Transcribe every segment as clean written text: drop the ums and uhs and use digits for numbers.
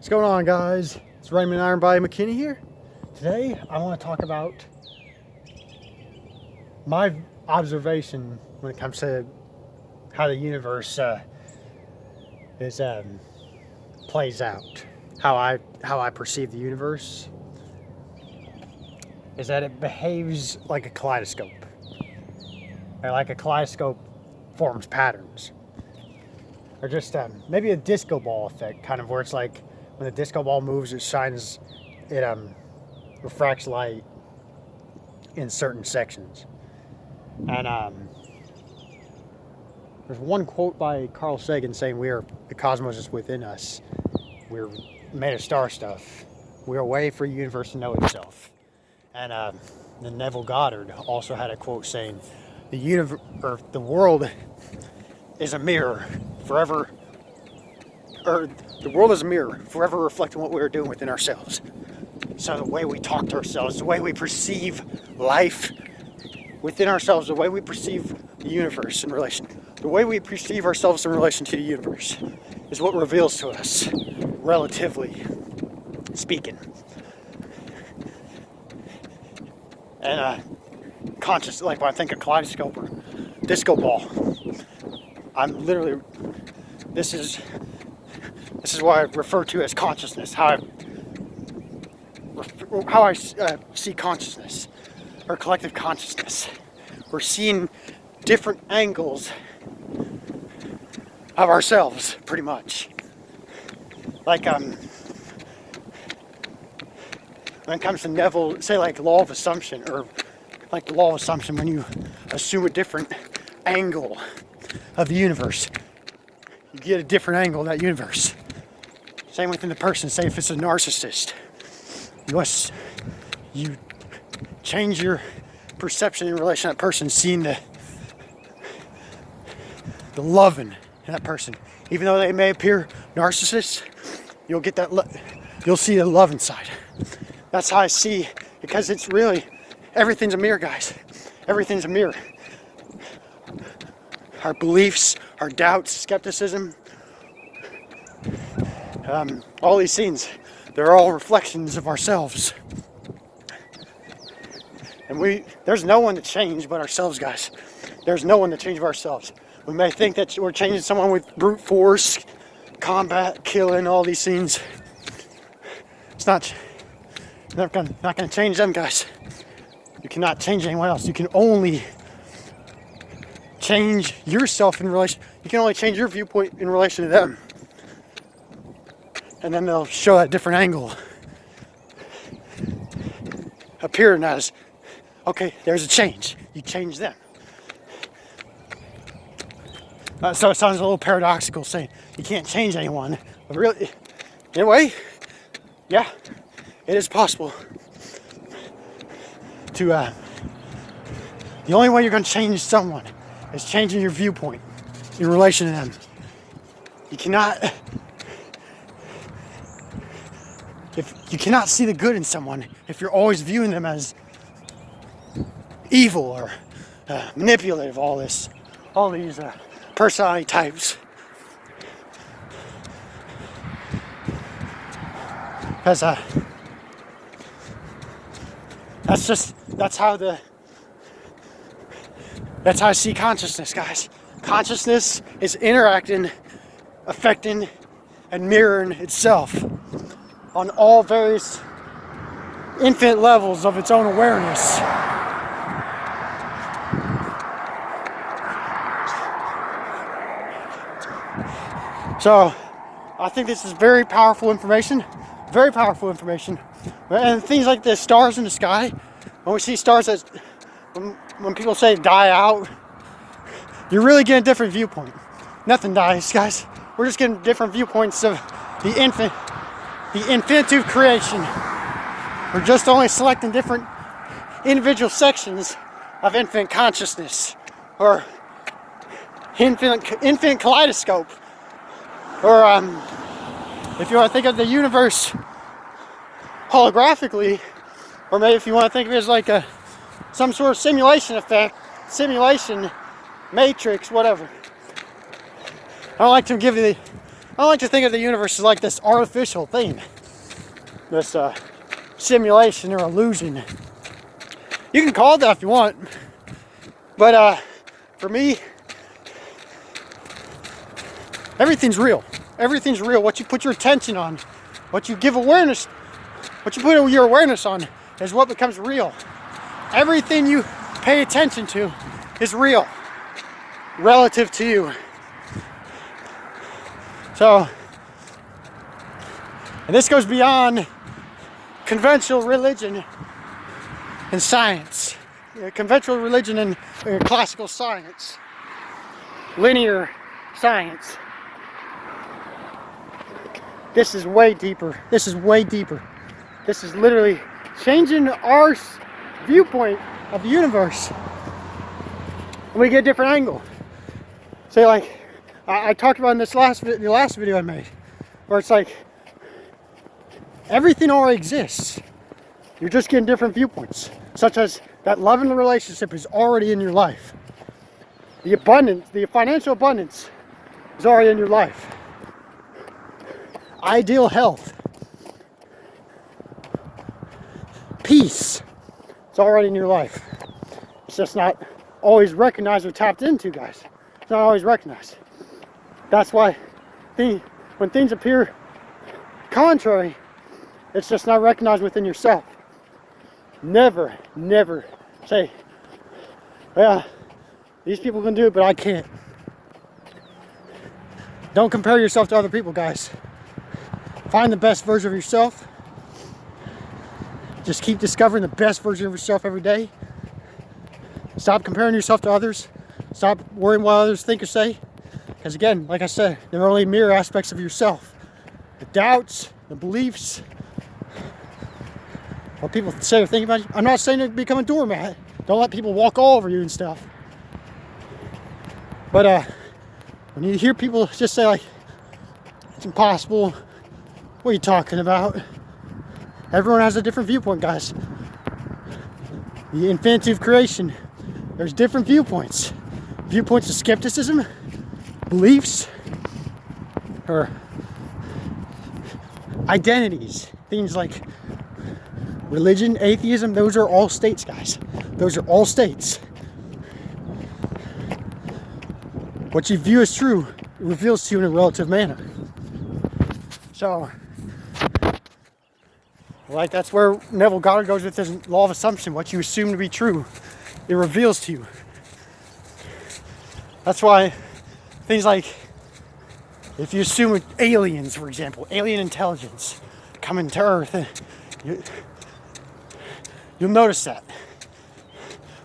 What's going on, guys? It's Raymond Ironbody McKinney here. Today I want to talk about my observation when it comes to how the universe plays out. How I perceive the universe is that it behaves like a kaleidoscope. And like a kaleidoscope forms patterns. Or just maybe a disco ball effect, kind of, where it's like when the disco ball moves, it refracts light in certain sections. And there's one quote by Carl Sagan saying, the cosmos is within us. We're made of star stuff. We're a way for the universe to know itself. And then Neville Goddard also had a quote saying, the world is a mirror forever, or the world is a mirror forever reflecting what we're doing within ourselves. So the way we talk to ourselves, the way we perceive life within ourselves, the way we perceive the universe in relation, the way we perceive ourselves in relation to the universe is what reveals to us, relatively speaking. And conscious, like when I think of kaleidoscope or disco ball, I'm literally, this is what I refer to as consciousness, how I see consciousness, or collective consciousness. We're seeing different angles of ourselves, pretty much. Like when it comes to Neville, say like law of assumption, or like the law of assumption, when you assume a different angle of the universe, you get a different angle of that universe. Same within the person. Say if it's a narcissist, you change your perception in relation to that person, seeing the loving in that person. Even though they may appear narcissists, you'll get that. You'll see the love inside. That's how I see, because it's really, everything's a mirror, guys. Everything's a mirror. Our beliefs, our doubts, skepticism, all these things, they're all reflections of ourselves. And there's no one to change but ourselves, guys. There's no one to change but ourselves. We may think that we're changing someone with brute force, combat, killing, all these things. It's not going to change them, guys. You cannot change anyone else. You can only change yourself in relation. You can only change your viewpoint in relation to them. And then they'll show that different angle, appearing as, okay, there's a change. You change them. So it sounds a little paradoxical saying you can't change anyone. But really, in a way, yeah, it is possible to, the only way you're going to change someone is changing your viewpoint in relation to them. You cannot see the good in someone if you're always viewing them as evil or manipulative, all these personality types. Because that's how I see consciousness, guys. Consciousness is interacting, affecting, and mirroring itself on all various infinite levels of its own awareness. So, I think this is very powerful information. Very powerful information. And things like the stars in the sky, when we see stars that, when people say die out, you're really getting a different viewpoint. Nothing dies, guys. We're just getting different viewpoints of the infinitive creation. We're just only selecting different individual sections of infinite consciousness, or infinite kaleidoscope, or if you want to think of the universe holographically, or maybe if you want to think of it as like some sort of simulation effect, simulation matrix, whatever. I don't like to give I like to think of the universe as like this artificial thing, this simulation or illusion. You can call it that if you want, but for me, everything's real. Everything's real. What you put your attention on, what you give awareness, what you put your awareness on is what becomes real. Everything you pay attention to is real relative to you. So, and this goes beyond conventional religion and science. Conventional religion and classical science. Linear science. This is way deeper. This is way deeper. This is literally changing our viewpoint of the universe. And we get a different angle. Say like, I talked about in the last video I made, where it's like, everything already exists. You're just getting different viewpoints. Such as that love and relationship is already in your life. The abundance, the financial abundance is already in your life. Ideal health. Peace. It's already in your life. It's just not always recognized or tapped into, guys. It's not always recognized. That's why when things appear contrary, it's just not recognized within yourself. Never, never say, yeah, these people can do it, but I can't. Don't compare yourself to other people, guys. Find the best version of yourself. Just keep discovering the best version of yourself every day. Stop comparing yourself to others. Stop worrying what others think or say. Because again, like I said, they're only mirror aspects of yourself. The doubts, the beliefs, what people say or think about you. I'm not saying to become a doormat. Don't let people walk all over you and stuff. But when you hear people just say like, it's impossible, what are you talking about? Everyone has a different viewpoint, guys. The infinity of creation, there's different viewpoints. Viewpoints of skepticism, beliefs, or identities. Things like religion, atheism, those are all states, guys. Those are all states. What you view as true reveals to you in a relative manner. So, like that's where Neville Goddard goes with his law of assumption. What you assume to be true, it reveals to you. That's why things like, if you assume aliens, for example, alien intelligence coming to Earth, you'll notice that.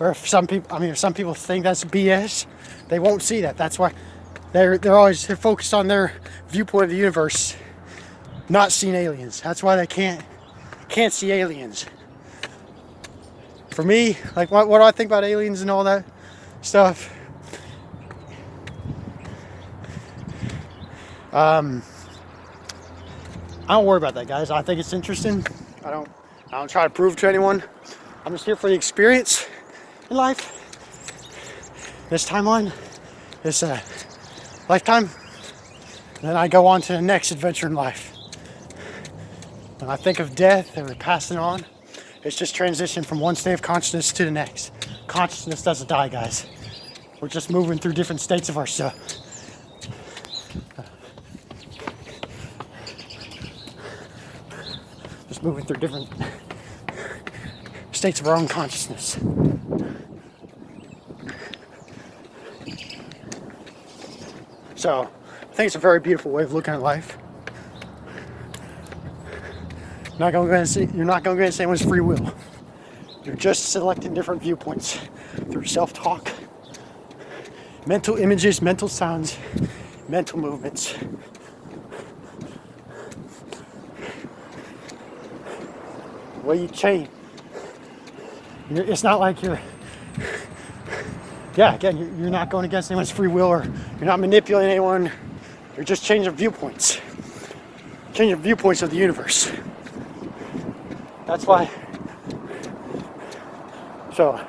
Or if some people think that's BS, they won't see that. That's why they're focused on their viewpoint of the universe, not seeing aliens. That's why they can't see aliens. For me, like what do I think about aliens and all that stuff? I don't worry about that, guys. I think it's interesting. I don't try to prove to anyone. I'm just here for the experience in life. This timeline, this lifetime. And then I go on to the next adventure in life. When I think of death or passing on, it's just transition from one state of consciousness to the next. Consciousness doesn't die, guys. We're just moving through different states of ourselves. Just moving through different states of our own consciousness. So, I think it's a very beautiful way of looking at life. You're not going to go against anyone's free will. You're just selecting different viewpoints through self-talk, mental images, mental sounds, mental movements. The way you change. It's not like you're not going against anyone's free will, or you're not manipulating anyone. You're just changing viewpoints. Changing viewpoints of the universe. That's why. So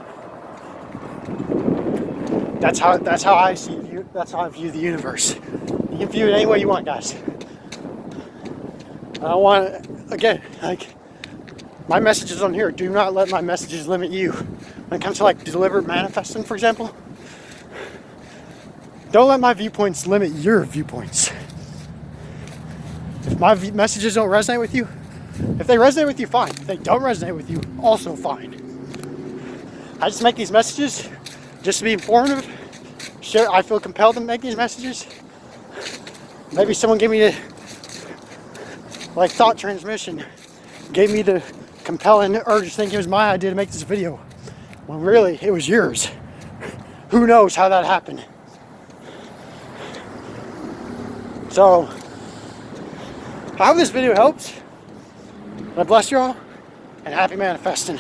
that's how I see you. That's how I view the universe. You can view it any way you want, guys. I want, again, like, my messages on here, do not let my messages limit you. When it comes to like deliberate manifesting, for example, don't let my viewpoints limit your viewpoints. If my messages don't resonate with you, if they resonate with you, fine. If they don't resonate with you, also fine. I just make these messages just to be informative. Share. I feel compelled to make these messages. Maybe someone gave me the like thought transmission, gave me the compelling urge to think it was my idea to make this video, when really it was yours. Who knows how that happened? So I hope this video helps. God bless you all, and happy manifesting.